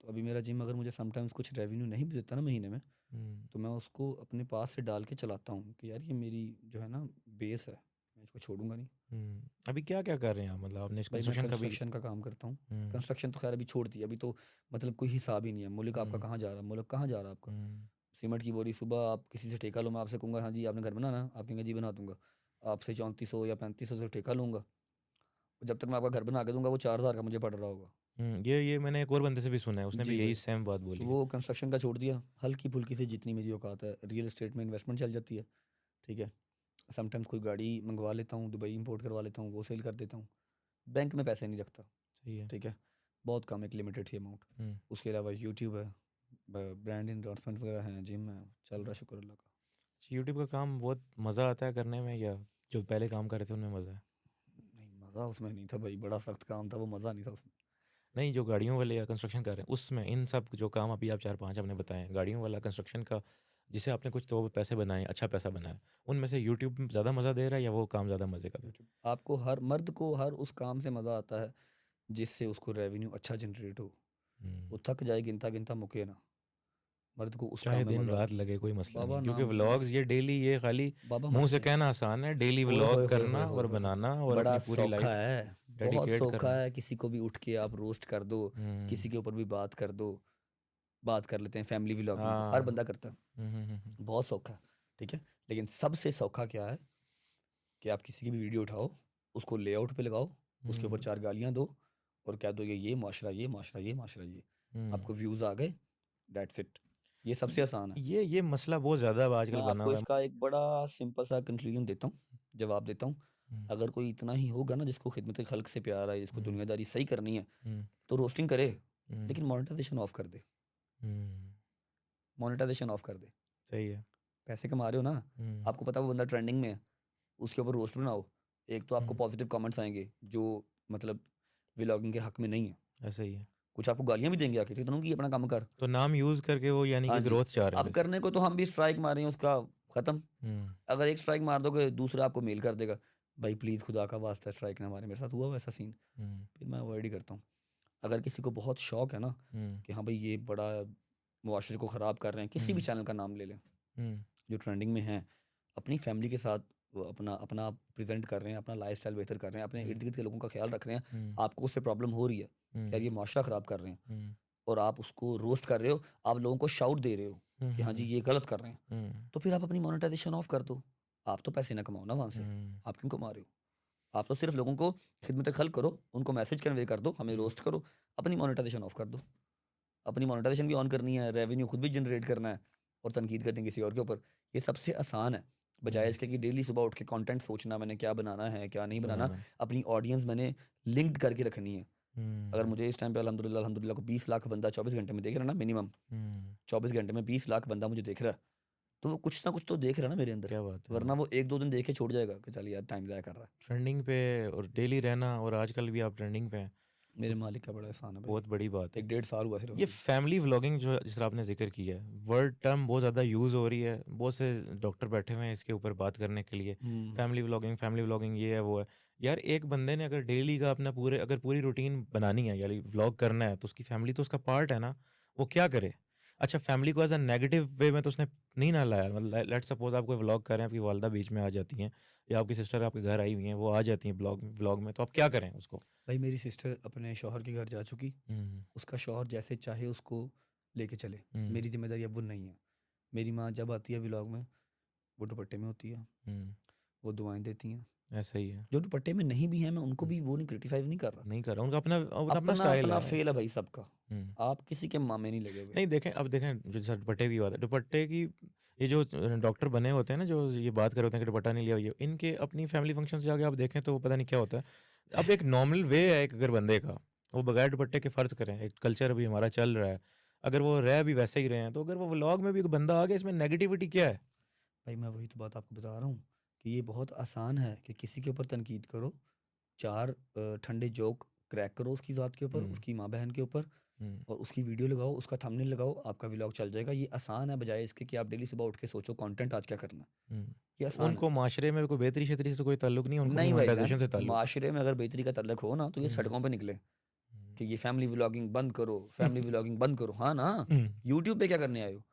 तो अभी मेरा जिम अगर मुझे समटाइम्स कुछ रेवेन्यू नहीं भी देता ना महीने में, हुँ, तो मैं उसको अपने पास से डाल के चलाता हूँ कि यार ये मेरी जो है ना बेस है, मैं इसको छोड़ूँगा नहीं। हुँ। अभी क्या-क्या कर रहे हैं आप? मतलब आपने भाई मैं कंस्ट्रक्शन का भी कंस्ट्रक्शन का काम करता हूँ। हुँ, कंस्ट्रक्शन तो खैर अभी छोड़ दी, अभी तो मतलब कोई हिसाब ही नहीं है। मुल्क आपका हुँ, कहाँ जा रहा है? मुल्क कहाँ जा रहा है आपका? हुँ, सीमेंट की बोरी सुबह आप किसी से ठेका लो, मैं आपसे कहूँगा हाँ जी आपने घर बनाना? आप कहेंगे जी बना दूँगा। आपसे 3400 या 3500 से ठेका लूँगा। जब तक मैं आपका घर बना के दूँगा वो 4000 का मुझे पड़ रहा होगा। हुँ। ये मैंने एक और बंदे से भी सुना है, उसने भी जी यही भाई। सेम बात तो बोली है। वो कंस्ट्रक्शन का छोड़ दिया, हल्की-फुल्की सी जितनी मेरी औकात है, रियल एस्टेट में इन्वेस्टमेंट चल जाती है, ठीक है? समटाइम्स कोई गाड़ी मँगवा लेता हूँ, दुबई इंपोर्ट करवा लेता हूँ, वो सेल कर देता हूँ। बैंक में पैसे नहीं रखता, सही है। ठीक है? बहुत कम एक लिमिटेड सी अमाउंट। हुँ, उसके अलावा यूट्यूब है, ब ब्रांड एंडोर्समेंट वगैरह हैं, जिम है, चल रहा हुँ। है शुक्र अल्लाह का। यूट्यूब का काम बहुत मज़ा आता है करने में या जो पहले काम कर रहे थे उनमें मज़ा है? नहीं, मज़ा उसमें नहीं था भाई, बड़ा सख्त काम था, वो मज़ा नहीं था उसमें। नहीं, जो गाड़ियों वाले या कंस्ट्रक्शन कर रहे हैं, उसमें इन सब जो काम अभी आप 4-5 आपने बताए हैं, गाड़ियों वाला कंस्ट्रक्शन का जिसे आपने कुछ तो पैसे बनाए, अच्छा पैसा बनाया, उनमें से यूट्यूब ज़्यादा मज़ा दे रहा है या वो काम ज़्यादा मज़े का था? यूट्यूब आपको हर मर्द को हर उस काम से मज़ा आता है, जिससे उसको रेवेन्यू अच्छा जनरेट हो। हुँ, वो थक जाए गिनता-गिनता मुके ना, मर्द को उस चाहे काम में मज़ा दिन-रात आता है। लगे कोई मसला बाबा नहीं ना क्योंकि व्लॉग्स मस ये डेली ये खाली बाबा मुँह से मसले हैं। कहना आसान है, डेली ओए व्लॉग होए होए होए करना होए और होए होए! बनाना और बड़ा अपनी पूरी सौखा लाइफ़ है, बहुत डेडिकेट सौखा करना। है, किसी को भी उठ के आप रोस्ट कर दो, हुँ, किसी के ऊपर भी बात कर दो। बात कर लेते हैं फैमिली व्लॉगिंग को, हर हाँ। बंदा करता है, हुँ, हुँ, हुँ, हुँ। बहुत सौखा है, ठीक है? लेकिन सबसे सौखा क्या है कि आप किसी की भी वीडियो उठाओ, उसको लेआउट पे लगाओ, उसके ऊपर हुँ, 4 गालियाँ दो और कह दो ये माशरा, ये माशरा, ये माशरा, ये। हुँ। आपको व्यूज़ आ गए, दैट्स इट। ये सबसे ये आसान है। ये मसला बहुत ज़्यादा अब आजकल मैं बना आपको हुआ है। इसका एक बड़ा सिंपल सा कंक्लूजन देता हूँ, जवाब देता हूँ। हुँ, अगर कोई इतना ही होगा ना जिसको खिदमत खल्क से प्यार है, जिसको हुँ, दुनियादारी सही करनी है, हुँ, तो रोस्टिंग करे, हुँ, लेकिन मोनेटाइज़ेशन ऑफ कर दे। हुँ। मोनेटाइज़ेशन ऑफ कर दे। सही है। पैसे कमा रहे हो ना, हुँ, आपको पता है वो बंदा ट्रेंडिंग में है, उसके ऊपर रोस्ट बनाओ। एक तो आपको हुँ। पॉजिटिव कमेंट्स आएँगे, जो मतलब व्लॉगिंग के हक में नहीं है। ऐसा ही है। कुछ आपको गालियाँ भी देंगे आके, ठीक है, कि अपना काम कर। तो नाम यूज़ करके वो यानी हाँ कि जी, ग्रोथ चाह रहे हैं अब करने बेसिकली। को तो हम भी स्ट्राइक मारे हैं उसका खत्म। हुँ, अगर एक स्ट्राइक मार दोगे, दूसरा आपको मेल कर देगा, भाई प्लीज़ खुदा का वास्ता स्ट्राइक ना मारें। मेरे साथ हुआ वैसा सीन, हुँ, फिर मैं अवॉइड ही करता हूँ। अगर किसी को बहुत शौक है ना हुँ, कि हाँ भाई ये बड़ा मुआशरे को ख़राब कर रहे हैं, किसी भी हुँ, चैनल का नाम ले लें, हुँ, जो ट्रेंडिंग में हैं, अपनी फैमिली के साथ वो अपना अपना प्रेज़ेंट कर रहे हैं, अपना लाइफ़स्टाइल बेहतर कर रहे हैं, अपने हुँ, इर्द-गिर्द के लोगों का ख़्याल रख रहे हैं, हुँ, आपको उससे प्रॉब्लम हो रही है कि यार हुँ, ये मुआशरा ख़राब कर रहे हैं हुँ, और आप उसको रोस्ट कर रहे हो, आप लोगों को शाउट दे रहे हो हुँ, कि हाँ जी, हुँ, ये गलत कर रहे हैं। हुँ, तो फिर आप अपनी मोनेटाइज़ेशन ऑफ कर दो। आप तो पैसे ना कमाओ ना वहाँ से, हुँ, आप क्यों कमा रहे हो? आप तो सिर्फ़ लोगों को खिदमत खल्क करो, उनको मैसेज कन्वे कर दो, हमें हुँ, रोस्ट करो, अपनी मोनेटाइज़ेशन ऑफ कर दो। अपनी मोनेटाइज़ेशन भी ऑन करनी है, रेवेन्यू खुद भी जनरेट करना है और तनकीद करनी है किसी और के ऊपर। ये सबसे आसान है, बजाए हुँ, इसके कि डेली सुबह उठ के कंटेंट सोचना मैंने क्या बनाना है, क्या नहीं बनाना। बनाना। अपनी ऑडियंस मैंने लिंक्ड करके रखनी है। अगर हुँ, मुझे इस टाइम पे अल्हम्दुलिल्लाह अल्हम्दुलिल्लाह को 20 लाख बंदा 24 घंटे में देख रहा है ना मिनिमम, हुँ, 24 घंटे में 20 लाख बंदा मुझे देख रहा है, तो वो कुछ ना कुछ तो देख रहा है ना मेरे अंदर। क्या बात है। वरना हाँ, वो 1-2 दिन देख के छोड़ जाएगा कि चल यार टाइम ज़ाया कर रहा है। ट्रेंडिंग पे और डेली रहना और आजकल भी आप ट्रेंडिंग पे हैं। मेरे मालिक का बड़ा एहसान है भाई। बहुत बड़ी बात है। 1-1.5 साल हुआ सिर्फ ये अभी। फैमिली व्लॉगिंग जो जिस तरह आपने जिक्र किया है, वर्ड टर्म बहुत ज़्यादा यूज़ हो रही है, बहुत से डॉक्टर बैठे हुए हैं इसके ऊपर बात करने के लिए। फैमिली व्लॉगिंग ये है वो है। यार एक बंदे ने अगर डेली का अपना पूरी रूटीन बनानी है यानी व्लॉग करना है, तो उसकी फैमिली तो उसका पार्ट है ना, वो क्या करे? अच्छा, फैमिली को एज अ नेगेटिव वे में तो उसने नहीं ना लाया, मतलब लेट्स सपोज आप कोई व्लॉग कर रहे हैं, आपकी वालदा बीच में आ जाती हैं या आपकी सिस्टर आपके घर आई हुई हैं, वो आ जाती हैं व्लॉग में, तो आप क्या करें उसको? भाई मेरी सिस्टर अपने शौहर के घर जा चुकी, हम्म उसका शौहर जैसे चाहे उसको लेके चले, हम्म मेरी जिम्मेदारी अब वो नहीं है। मेरी माँ जब आती है व्लॉग में, वो दुपट्टे में होती है, हम्म वो दुआएं देती हैं। ऐसा ही है। जो दुपट्टे में नहीं भी हैं, मैं उनको भी वो नहीं क्रिटिसाइज नहीं कर रहा। नहीं कर रहा, उनका अपना अपना स्टाइल अपना है। फेल है भाई सबका, हुँ। आप किसी के मामे नहीं लगे हुए। नहीं देखें, अब देखें जो जैसे दुपट्टे की बात है, दुपट्टे की ये जो डॉक्टर बने होते हैं ना, जो ये बात कर रहे होते हैं कि दुपट्टा नहीं लिया, ये इनके अपनी फैमिली फंक्शंस जाके आप देखें तो पता नहीं क्या होता है। अब एक नॉर्मल वे है एक अगर बंदे का, वो बगैर दुपट्टे के फ़र्ज़ करें, एक कल्चर अभी हमारा चल रहा है, अगर वो रह भी वैसे ही रहे हैं, तो अगर वो व्लॉग में भी एक बंदा आ गया, इसमें नेगेटिविटी क्या है? भाई मैं वही तो बात आपको बता रहा हूँ कि ये बहुत आसान है कि किसी के ऊपर तनकीद करो, 4 ठंडे जोक क्रैक करो उसकी ज़ात के ऊपर, हुँ, उसकी माँ बहन के ऊपर, हुँ, और उसकी वीडियो लगाओ, उसका थंबनेल लगाओ, आपका व्लॉग चल जाएगा। ये आसान है बजाय इसके कि आप डेली सुबह उठ के सोचो कंटेंट आज क्या करना है। हुँ। ये तो आसान है। उनको माशरे में कोई बेहतरी-शेतरी से कोई ताल्लुक नहीं है, उनको अपनी नहीं भाईजान, मोनेटाइज़ेशन से ताल्लुक है। माशरे में अगर बेहतरी का तल्लक हो ना, तो ये हुँ, सड़कों पे निकले हुँ। कि ये फैमिली व्लॉगिंग बंद करो, फैमिली व्लॉगिंग बंद करो। हाँ ना, हुँ, यूट्यूब पे क्या करने आए हो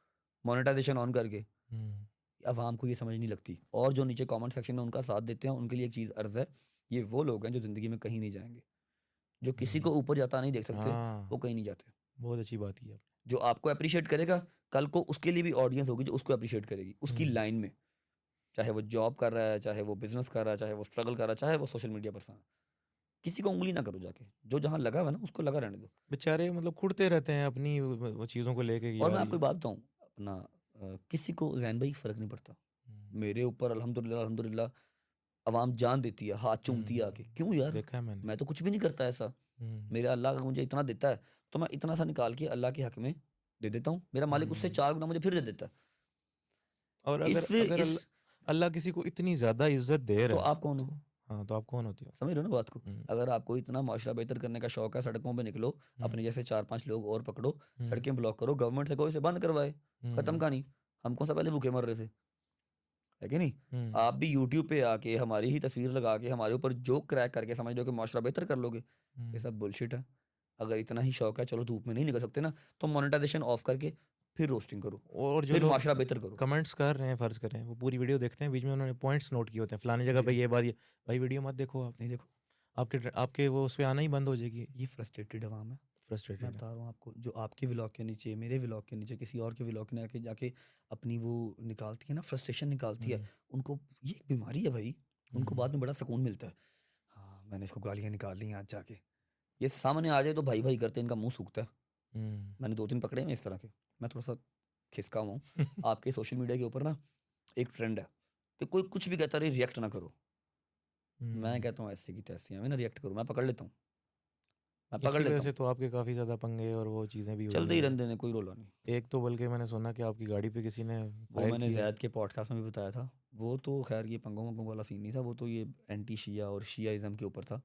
मोनेटाइजेशन ऑन करके? हुँ, अवाम को ये समझ नहीं लगती, और जो नीचे कमेंट सेक्शन में उनका साथ देते हैं उनके लिए एक चीज़ अर्ज़ है, ये वो लोग हैं जो ज़िंदगी में कहीं नहीं जाएंगे। जो किसी को हुँ। ऊपर जाता नहीं देख सकते, हाँ, वो कहीं नहीं जाते। बहुत अच्छी बात की आपने। जो आपको अप्रिशिएट करेगा, कल को उसके लिए भी ऑडियंस होगी जो उसको अप्रिशिएट करेगी उसकी हुँ, लाइन में। चाहे वो जॉब कर रहा है, चाहे वो बिजनेस कर रहा है, चाहे वो स्ट्रगल कर रहा है, चाहे वो सोशल मीडिया पर्सन है। किसी को उंगली ना करो जाके, जो जहाँ लगा हुआ है ना उसको लगा रहने दो। बेचारे मतलब कुढ़ते रहते हैं अपनी वो चीज़ों को लेके कि और मैं यार आपको ये एक बात बताऊँ, अपना किसी को जैन भाई फ़र्क नहीं पड़ता। हुँ, मेरे ऊपर अल्हम्दुलिल्लाह अल्हम्दुलिल्लाह अवाम जान देती है, हाथ चूमती है हुँ, आके। क्यों यार? देखा है मैंने। मैं तो कुछ भी नहीं करता ऐसा। हुँ, मेरा अल्लाह अगर मुझे इतना देता है, तो मैं इतना सा निकाल के अल्लाह के हक में दे देता हूँ। मेरा मालिक उससे हुँ। 4 गुना मुझे फिर दे देता है। और अगर इस अगर इस अल्लाह किसी को इतनी ज़्यादा इज़्ज़त दे तो रहा है, आप कौन हो? तो हाँ, तो आप कौन होते हो? समझ रहे हो ना बात को? हुँ, अगर आपको इतना माशरा बेहतर करने का शौक है, सड़कों पे निकलो, हुँ, अपने जैसे 4-5 लोग और पकड़ो, हुँ, सड़कें ब्लॉक करो, गवर्नमेंट से कहो इसे बंद करवाए, खत्म हुँ, कहानी। हम कौन सा पहले भूखे मर रहे थे, है कि नहीं? हुँ, आप भी यूट्यूब पे आके हमारी ही तस्वीर लगा के हमारे ऊपर जोक क्रैक करके समझ लो कि माशरा बेहतर कर लोगे। ये हुँ। सब बुलशिट है। अगर इतना ही शौक है, चलो धूप में नहीं निकल सकते ना, तो मोनेटाइजेशन ऑफ करके फिर रोस्टिंग करो, और जो फिर लोग माशरा बेहतर करो। कमेंट्स कर रहे हैं फ़र्ज़ करें, वो पूरी वीडियो देखते हैं, बीच में उन्होंने पॉइंट्स नोट किए होते हैं, फलानी जगह जी, पे ये बात ये भाई वीडियो मत देखो आप। नहीं देखो, आपके वो उस पे आना ही बंद हो जाएगी, ये फ्रस्ट्रेटेड अवाम है। मैं फ्रस्ट्रेटेड है। बता रहा हूँ आपको, जो आपके व्लॉग के नीचे, मेरे व्लॉग के नीचे, किसी और के व्लॉग के आके जाके अपनी वो निकालती है ना, फ्रस्ट्रेशन निकालती है, हुँ, उनको ये एक बीमारी है भाई। उनको हुँ, बाद में बड़ा सुकून मिलता है। हाँ, मैंने इसको गालियाँ निकाल ली हैं आज जाके। ये सामने आ जाए तो भाई-भाई करते हैं, इनका मुँह सूखता है। हुँ। मैंने 2-3 पकड़े हैं इस तरह के। मैं थोड़ा-सा खिसका हुआ हूँ। आपके सोशल मीडिया के ऊपर ना एक ट्रेंड है कि कोई कुछ भी कहता रहे, रिएक्ट ना करो। मैं हुँ। कहता हूँ ऐसे की तैसी हैं, मैं ना रिएक्ट करूँ, मैं पकड़ लेता हूँ। मैं पकड़ इसी वजह लेता हूँ। से तो आपके काफ़ी ज़्यादा पंगे और वो चीज़ें भी हुई चलते ही हैं। रहने देने, कोई रौला नहीं। एक तो बल्कि मैंने सुना कि आपकी गाड़ी पे किसी ने वो फायर मैंने किया। ज़ैद के पॉडकास्ट में भी बताया था। वो तो ख़ैर ये पंगों-वंगों वाला सीन नहीं था, वो तो ये एंटी शिया और शियाइज़्म के ऊपर था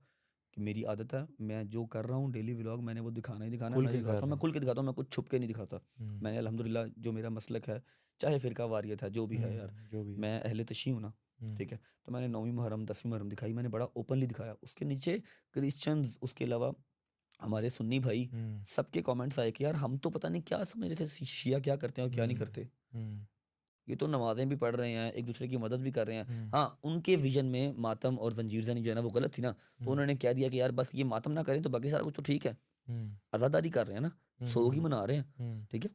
कि मेरी आदत है, मैं जो कर रहा हूँ डेली व्लॉग मैंने वो दिखाना ही दिखाना है, खुल मैं के दिखाता कर हूँ, रहे मैं हैं। खुल के दिखाता हूँ, मैं कुछ छुप के नहीं दिखाता। हुँ, मैंने अल्हम्दुलिल्लाह जो मेरा मसलक है, चाहे फ़िरका वारियत है, जो भी है यार, जो भी है। मैं अहले तशी हूँ ना, हुँ, ठीक है? तो मैंने 9वीं मुहर्रम, 10वीं मुहर्रम दिखाई, मैंने बड़ा ओपनली दिखाया। उसके नीचे क्रिश्चियंस, उसके अलावा हमारे सुन्नी भाई, हुँ, सबके कमेंट्स आए कि यार हम तो पता नहीं क्या समझ रहे थे शिया क्या करते हैं और क्या नहीं हुँ, करते। हुँ, ये तो नमाज़ें भी पढ़ रहे हैं, एक-दूसरे की मदद भी कर रहे हैं। हुँ, हाँ, उनके विज़न में मातम और ज़ंजीर-ज़नी जो है ना वो गलत थी ना, तो हुँ, उन्होंने कह दिया कि यार बस ये मातम ना करें तो बाकी सारा कुछ तो ठीक है। हुँ, अज़ादारी कर रहे हैं ना, हुँ, सोग ही हुँ, मना रहे हैं, हुँ, ठीक है?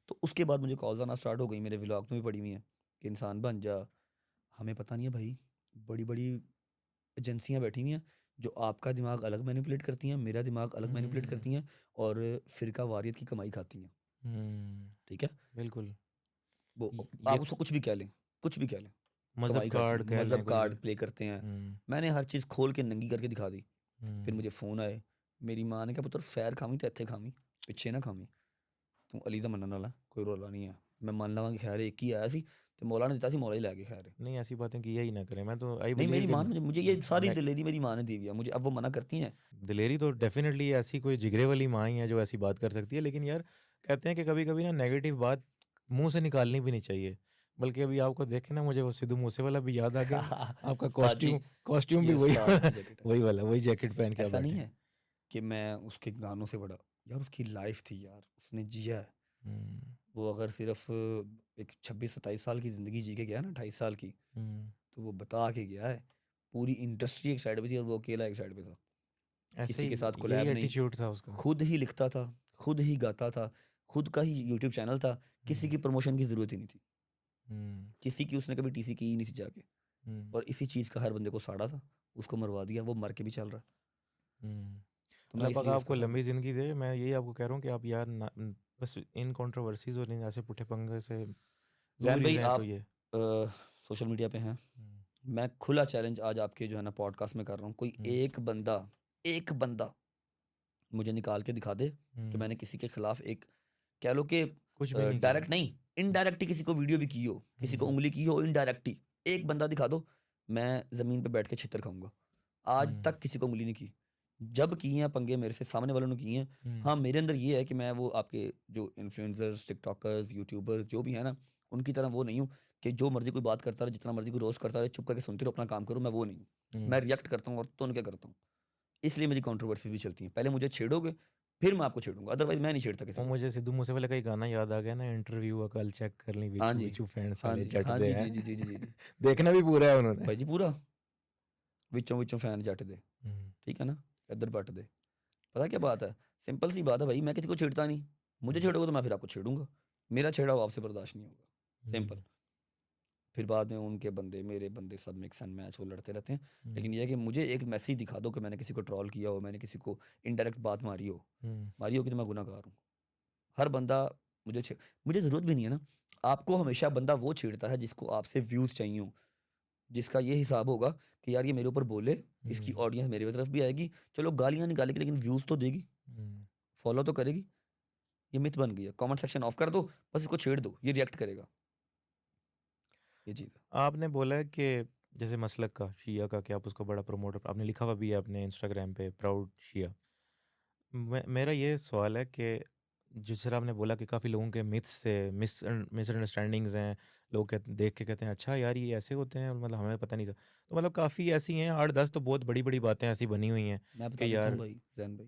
तो उसके बाद मुझे कॉल्स आना स्टार्ट हो गई, मेरे व्लॉग में भी पड़ी हुई हैं कि इंसान बन जा। हमें पता नहीं है भाई, बड़ी-बड़ी एजेंसियाँ बैठी हुई हैं, जो आपका दिमाग अलग मैनिपुलेट करती हैं, मेरा दिमाग अलग मैनिपुलेट हुँ, करती हैं और फ़िरका वारियत की कमाई खाती हैं, हुँ, ठीक है? बिल्कुल। वो ये आप उसको कुछ भी कह लें, कुछ भी कह लें, मज़हब कमाई खाती कार्ड हैं, कह लें मज़हब कुछ भी। कार्ड प्ले करते हैं। हुँ, मैंने हर चीज़ खोल के नंगी करके दिखा दी। फिर हुँ, मुझे फ़ोन आए, मेरी माँ ने कहा पुत्तर फैर खावी तो इत्थे खावी, पिछे ना खावी। तू अली दा मनन वाला है, कोई रौला नहीं है। मैं मान लवां कि खैर एक ही आया सी, तो मौला ने दिता सी मौला ही लैके खैर है। नहीं ऐसी बातें किया ही ना करें। मैं तो आई नहीं बिलीव मेरी कि माँ मुझे ये सारी ने दिलेरी मेरी माँ ने दी हुई है मुझे, अब वो मना करती हैं। दिलेरी तो डेफ़िनेटली ऐसी कोई जिगरे वाली माँ ही है जो ऐसी बात कर सकती है। लेकिन यार कहते हैं कि कभी-कभी ना नेगेटिव बात मुँह से निकालनी भी नहीं चाहिए। बल्कि अभी आपको देख के ना मुझे वो सिद्धू मूसेवाला भी याद आ गया। आपका उस्ताद जी, कॉस्ट्यूम भी ये वही उस्ताद की जैकेट है। वही वाला, वही जैकेट पहन के आप ऐसा नहीं बैठे हैं। है कि मैं उसके गानों से बड़ा, यार उसकी लाइफ थी यार, उसने जिया है। हुँ, वो अगर सिर्फ एक 26-27 साल की ज़िंदगी जी के गया ना, 28 साल की, हुँ। तो वो बता के गया है। पूरी इंडस्ट्री एक साइड पे थी और वो अकेला एक साइड पे था। ऐसे किसी के ही साथ यही कोलैब नहीं, एटीट्यूड था उसका। खुद ही लिखता था, खुद ही गाता था, खुद का ही यूट्यूब चैनल था, किसी हुँ, की प्रमोशन की ज़रूरत ही नहीं थी। हुँ, किसी की उसने कभी टीसी की ही नहीं थी जाके, हुँ, और इसी चीज़ का हर बंदे को साड़ा था, उसको मरवा दिया, वो मर के भी चल रहा है। हुँ। तो मैं अल्लाह पाक इसलिए उसका आपको साथ लंबी ज़िंदगी दे। मैं यही आपको कह रहा हूँ कि आप यार बस इन कंट्रोवर्सीज़ और इन ऐसे पुट्ठे पंगे से दूर ज़ैन ही भाई रहें तो आप ये सोशल मीडिया पे हैं। हुँ, मैं खुला चैलेंज आज आपके जो है ना पॉडकास्ट में कर रहा हूँ, कोई हुँ, एक बंदा मुझे निकाल के दिखा दे कि हुँ। मैंने किसी के खिलाफ एक, कह लो कि कुछ भी नहीं किया। डायरेक्ट नहीं, इनडायरेक्ट ही किसी को वीडियो भी की हो, किसी को हुँ, उंगली की हो इनडायरेक्ट ही, एक बंदा दिखा दो, मैं ज़मीन पे बैठ के छितर खाऊंगा। आज हुँ, तक किसी को उंगली नहीं की, जब किए हैं पंगे मेरे से सामने वालों ने किए हैं। हुँ, हाँ मेरे अंदर ये है कि मैं वो आपके जो इन्फ्लुएंसर्स, टिकटॉकर्स, यूट्यूबर्स जो भी है ना, उनकी तरह वो नहीं हूँ कि जो मर्जी कोई बात करता रहे, जितना मर्जी कोई रोस्ट करता रहे, चुप करके सुनते रहो, अपना काम करो। मैं वो नहीं हूँ, मैं हुँ। रिएक्ट करता हूँ और तुरंत क्या करता हूँ। इसलिए मेरी कंट्रोवर्सीज़ भी चलती हैं। पहले मुझे छेड़ोगे, फिर मैं आपको छेड़ूँगा, अदरवाइज़ मैं नहीं छेड़ता किसी वो को। मुझे सिद्धू मूसेवाले का एक गाना याद आ गया ना, इंटरव्यू अकल चेक कर ली हाँ विचू जी। विचू फैन हाँ साले जी। जट हाँ दे जी, हैं। जी, जी, जी, जी, जी, जी। देखना भी पूरा है उन्होंने। भाई जी पूरा, विचों विचों फैन जट दे, हुँ, ठीक है ना? इधर बट दे। पता क्या बात है? सिंपल सी बात है भाई, मैं किसी को छेड़ता नहीं। मुझे हुँ, छेड़ोगे तो मैं फिर आपको छेड़ूँगा। मेरा छेड़ा हुआ आपसे बर्दाश्त नहीं होगा। सिंपल। हुँ, फिर बाद में उनके बंदे, मेरे बंदे सब मिक्स एंड मैच वो लड़ते रहते हैं। हुँ, लेकिन ये है कि मुझे एक मैसेज दिखा दो कि मैंने किसी को ट्रोल किया हो, मैंने किसी को इनडायरेक्ट बात मारी हो। हुँ, मारी हो कि तो मैं गुनहगार हूँ। हर बंदा मुझे ज़रूरत भी नहीं है ना। आपको हमेशा बंदा वो छेड़ता है जिसको आपसे व्यूज़ चाहिए हों। जिसका ये हिसाब होगा कि यार ये मेरे ऊपर बोले, इसकी हुँ, ऑडियंस मेरी तरफ भी आएगी, चलो गालियाँ निकालेगी लेकिन व्यूज़ तो देगी, हुँ। फॉलो तो करेगी। ये मिथ बन गई है। कमेंट सेक्शन ऑफ कर दो, बस इसको छेड़ दो, ये रिएक्ट करेगा। ये चीज़ है। आपने बोला है कि जैसे मसलक का, शिया का कि आप उसको बड़ा प्रमोट आपने लिखा हुआ भी है अपने इंस्टाग्राम पे प्राउड शिया। मेरा ये सवाल है कि जिस तरह आपने बोला कि काफ़ी लोगों के मिथ्स से मिसअंडरस्टैंडिंग्स हैं, लोग देख के कहते हैं अच्छा यार ये ऐसे होते हैं, मतलब हमें पता नहीं था। तो मतलब काफ़ी ऐसी हैं 8-10 तो बहुत बड़ी-बड़ी बातें ऐसी बनी हुई हैं मैं बता कि देता हूँ यार भाई, ज़ैन भाई,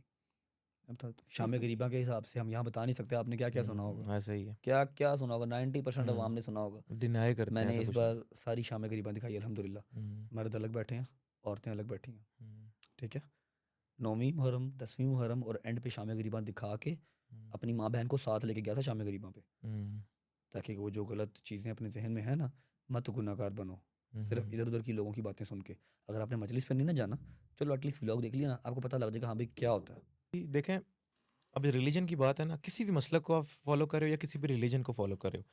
मैं बता देता हूँ। शाम गरीबा के हिसाब से हम यहाँ बता नहीं सकते आपने क्या-क्या सुना होगा। ऐसा ही है। क्या-क्या सुना होगा, 90% अवाम हुँ, ने सुना होगा। डिनाई करते हैं मैंने ऐसा इस कुछ नहीं। बार सारी शाम गरीबा दिखाई अल्हम्दुलिल्लाह। हुँ, मर्द अलग बैठे हैं, औरतें अलग बैठी हैं, हुँ, ठीक है? 9वीं मुहर्रम, 10वीं मुहर्रम और एंड पे शाम गरीबा दिखा के हुँ, अपनी माँ-बहन को साथ लेके गया था शाम गरीबा पे। हुँ, ताकि वो जो गलत चीज़ें अपने ज़हन में है ना, मत गुनहगार बनो। हुँ, सिर्फ़ हुँ। इधर-उधर की लोगों की बातें सुन के। अगर आपने मजलिस पे नहीं ना जाना, चलो एटलीस्ट व्लॉग देख लिया ना, आपको पता लग जाएगा हाँ भाई क्या होता है। कि देखें, अब रिलीजन की बात है ना, किसी भी मसलक को आप फ़ॉलो कर रहे हो या किसी भी रिलीजन को फ़ॉलो कर रहे हो।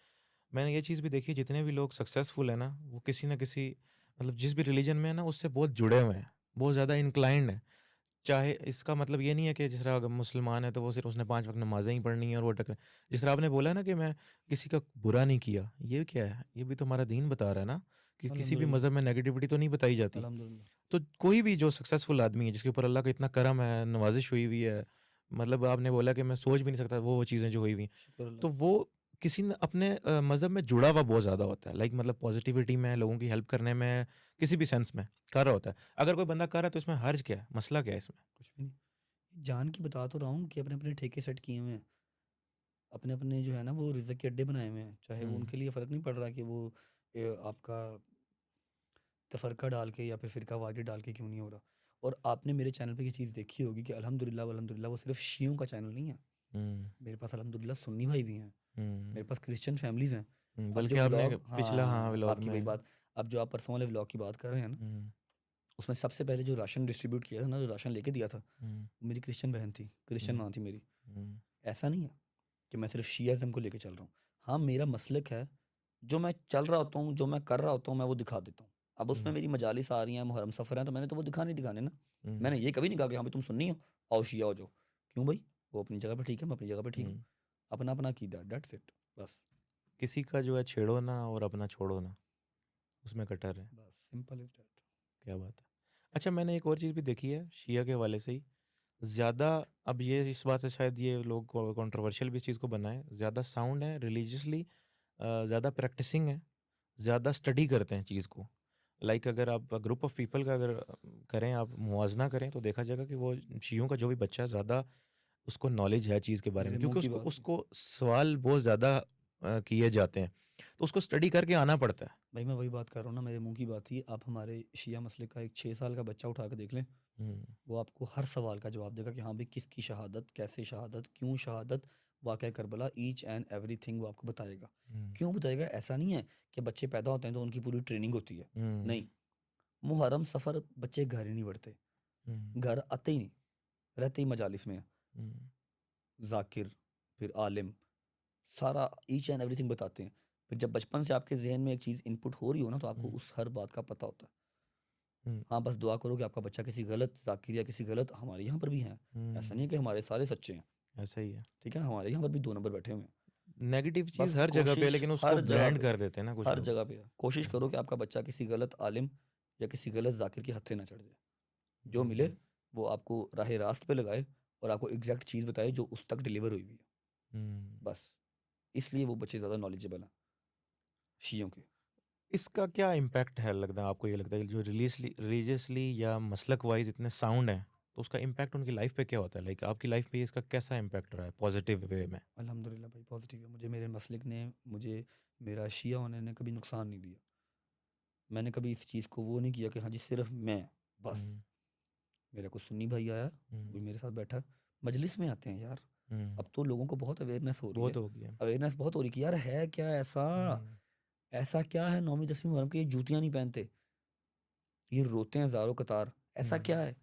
मैंने ये चीज़ भी देखी है जितने भी लोग सक्सेसफुल हैं ना, वो किसी न किसी मतलब जिस भी रिलीजन में है ना, उससे बहुत जुड़े हुए हैं, बहुत ज़्यादा इंक्लाइंड हैं। चाहे इसका मतलब ये नहीं है कि जिस तरह अगर मुसलमान है तो वो सिर्फ़ उसने 5 वक़्त नमाज़ें ही पढ़नी है और वो टक जिस तरह आपने बोला ना कि मैं किसी का बुरा नहीं किया, ये क्या है? ये भी तो हमारा दीन बता रहा है ना, कि किसी भी अल्हम्दुलिल्लाह, मज़हब में नेगेटिविटी तो नहीं बताई जाती। अल्हम्दुलिल्लाह। तो कोई भी जो सक्सेसफुल आदमी है, जिसके ऊपर अल्लाह का इतना करम है, नवाज़िश हुई हुई है, मतलब आपने बोला कि मैं सोच भी नहीं सकता वो चीज़ें जो हुई हुई हैं। शुक्र अल्लाह तो का। वो किसी न अपने मज़हब में जुड़ा हुआ बहुत ज़्यादा होता है। लाइक मतलब पॉज़िटिविटी में, लोगों की हेल्प करने में, किसी भी सेंस में कर रहा होता है। अगर कोई बंदा कर रहा है तो इसमें हर्ज क्या है? मसला क्या है इसमें? कुछ भी नहीं। जान के बता तो रहा हूँ कि अपने-अपने ठेके सेट किए हुए हैं। अपने-अपने जो है ना वो रिज़्क के अड्डे बनाए हुए हैं। चाहे वो हुँ, उनके लिए फ़र्क नहीं पड़ रहा कि वो आपका तफ़रक़ा डाल के या फिर फ़िरक़ावारी डाल के क्यों नहीं हो रहा। और आपने मेरे चैनल पे ये चीज़ देखी होगी कि अल्हम्दुलिल्लाह वो सिर्फ़ शियों का चैनल नहीं है। हुँ, मेरे पास अल्हम्दुलिल्लाह सुन्नी भाई भी हैं। हुँ, मेरे पास क्रिश्चियन फैमिलीज़ हैं। हुँ, अब बल्कि जो आपने व्लॉग, पिछला हाँ, हाँ, व्लॉग आपकी वही में बात। अब जो आप पर्सनल वाले व्लॉग की बात कर रहे हैं ना, हुँ, उसमें सबसे पहले जो राशन डिस्ट्रीब्यूट किया था ना, जो राशन लेके दिया था, हुँ, वो मेरी क्रिश्चियन बहन थी, क्रिश्चियन हुँ, माँ थी मेरी। हुँ, ऐसा नहीं है कि मैं सिर्फ़ शियाज़्म को लेके चल रहा हूँ। हाँ, मेरा मसलक है, जो मैं चल रहा होता हूँ, जो मैं कर रहा होता हूँ, मैं वो दिखा देता हूँ। अब उसमें हुँ, मेरी मजालिस आ रही हैं, मुहर्रम सफ़र हैं, तो मैंने तो वो दिखाने ही दिखाने ना। हुँ, मैंने ये कभी नहीं कहा कि हाँ भाई तुम सुन्नी हो, आओ शिया हो जाओ। क्यों भाई? वो अपनी जगह पे ठीक है, मैं अपनी जगह पे ठीक हूँ। हुँ। अपना-अपना अकीदा है, दैट्स इट, बस। किसी का जो है छेड़ो ना और अपना छोड़ो ना, उसमें कटर है। बस सिंपल इज दैट। क्या बात है। अच्छा, मैंने एक और चीज़ भी देखी है शिया के हवाले से ही, ज़्यादा, अब ये इस बात से शायद ये लोग कंट्रोवर्शियल भी इस चीज़ को बनाए, ज़्यादा साउंड है रिलीजियसली, ज़्यादा प्रैक्टिसिंग है, ज़्यादा स्टडी करते हैं चीज़ को। लाइक अगर आप ग्रुप ऑफ पीपल का अगर करें, आप मुवाजना करें, तो देखा जाएगा कि वो शियों का जो भी बच्चा है ज़्यादा उसको नॉलेज है चीज़ के बारे में, मेरे मुंह क्योंकि की उसको बात थी उसको सवाल बहुत ज़्यादा किए जाते हैं, तो उसको स्टडी करके आना पड़ता है। भाई, मैं वही बात कर रहा हूँ ना, मेरे मुंह की बात थी। आप हमारे शिया मसले का एक 6 साल का बच्चा उठा के देख लें, हम्म, वो आपको हर सवाल का जवाब देगा कि हाँ भाई, किसकी शहादत, कैसे शहादत, क्यों शहादत, वाक़या करबला, ईच एंड एवरीथिंग वो आपको बताएगा। हम्म, क्यों बताएगा? ऐसा नहीं है कि बच्चे पैदा होते हैं तो उनकी पूरी ट्रेनिंग होती है। हम्म, नहीं, मुहर्रम सफ़र बच्चे घर ही नहीं बढ़ते, हम्म, घर आते ही नहीं, रहते ही मजालिस में हैं। हम्म, ज़ाकिर, फिर आलिम, सारा ईच एंड एवरीथिंग बताते हैं। फिर जब बचपन से आपके ज़हन में एक चीज़ इनपुट हो रही हो ना, तो आपको हम्म, उस हर बात का पता होता है। हम्म, हाँ, बस दुआ करो कि आपका बच्चा किसी गलत ज़ाकिर या किसी गलत, हमारे यहाँ पर भी हैं। ऐसा नहीं है कि हमारे सारे सच्चे हैं, ऐसा ही है। ठीक है ना? हमारे यहाँ पर भी 2 नंबर बैठे हुए हैं। नेगेटिव बस चीज़ हर जगह पे है, कोशिश लेकिन उसको हर जगह ब्रांड पे कर देते हैं ना कुछ हर लोग। जगह पे है। कोशिश हम्म, करो कि आपका बच्चा किसी गलत आलिम या किसी गलत ज़ाकिर के हत्थे ना चढ़ जाए। जो मिले, हम्म, वो आपको राह रास्त पे लगाए और आपको एग्ज़ैक्ट चीज़ बताए जो उस तक डिलीवर हुई हुई है। हम्म। बस, इसलिए वो बच्चे ज़्यादा नॉलेजेबल हैं, शियों के। इसका क्या इम्पैक्ट है, लगता है आपको, ये लगता है कि जो रिलीजियसली या मसलक वाइज इतने साउंड हैं, तो उसका इम्पैक्ट उनकी लाइफ पे क्या होता है? लाइक आपकी लाइफ पे इसका कैसा इम्पैक्ट रहा है पॉजिटिव वे में? अल्हम्दुलिल्लाह भाई, पॉज़िटिव है। मुझे मेरे मसलिक ने, मुझे मेरा शिया होने ने कभी नुकसान नहीं दिया। मैंने कभी इस चीज़ को वो नहीं किया कि हाँ जी, सिर्फ़ मैं, बस। हम्म, मेरा कोई सुन्नी भाई आया, वो भी हम्म, मेरे साथ बैठा। मजलिस में आते हैं यार, हम्म, अब तो लोगों को बहुत अवेयरनेस हो रही वो है। तो हो गया। अवेयरनेस बहुत हो रही है कि यार है क्या ऐसा? हम्म, ऐसा क्या है 9वीं 10वीं मुहर्रम की ये जूतियाँ नहीं पहनते, ये रोते हैं ज़ारो कतार, ऐसा क्या हम्म, है?